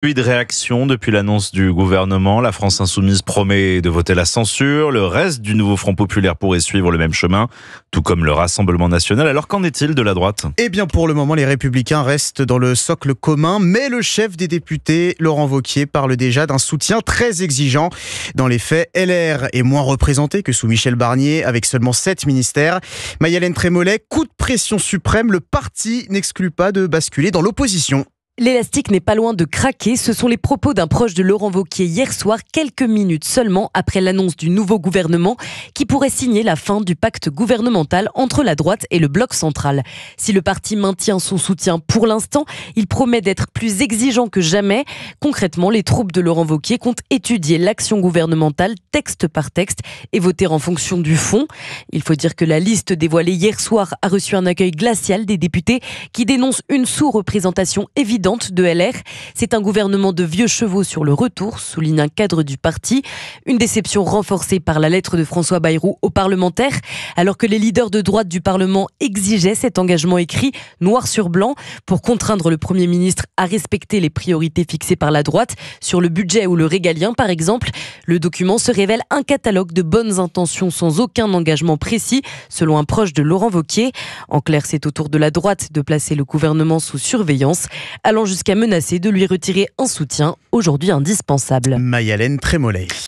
De réaction depuis l'annonce du gouvernement. La France insoumise promet de voter la censure. Le reste du nouveau Front populaire pourrait suivre le même chemin, tout comme le Rassemblement national. Alors qu'en est-il de la droite ? Eh bien, pour le moment, les Républicains restent dans le socle commun, mais le chef des députés, Laurent Wauquiez, parle déjà d'un soutien très exigeant. Dans les faits, LR est moins représenté que sous Michel Barnier, avec seulement 7 ministères. Maya-Hélène Trémollet, coup de pression suprême, le parti n'exclut pas de basculer dans l'opposition. L'élastique n'est pas loin de craquer. Ce sont les propos d'un proche de Laurent Wauquiez hier soir, quelques minutes seulement après l'annonce du nouveau gouvernement qui pourrait signer la fin du pacte gouvernemental entre la droite et le bloc central. Si le parti maintient son soutien pour l'instant, il promet d'être plus exigeant que jamais. Concrètement, les troupes de Laurent Wauquiez comptent étudier l'action gouvernementale texte par texte et voter en fonction du fond. Il faut dire que la liste dévoilée hier soir a reçu un accueil glacial des députés qui dénoncent une sous-représentation évidente de LR. C'est un gouvernement de vieux chevaux sur le retour, souligne un cadre du parti. Une déception renforcée par la lettre de François Bayrou aux parlementaires, alors que les leaders de droite du Parlement exigeaient cet engagement écrit noir sur blanc pour contraindre le Premier ministre à respecter les priorités fixées par la droite sur le budget ou le régalien par exemple. Le document se révèle un catalogue de bonnes intentions sans aucun engagement précis, selon un proche de Laurent Wauquiez. En clair, c'est au tour de la droite de placer le gouvernement sous surveillance, allant jusqu'à menacer de lui retirer un soutien aujourd'hui indispensable. Maya-Hélène Trémollet.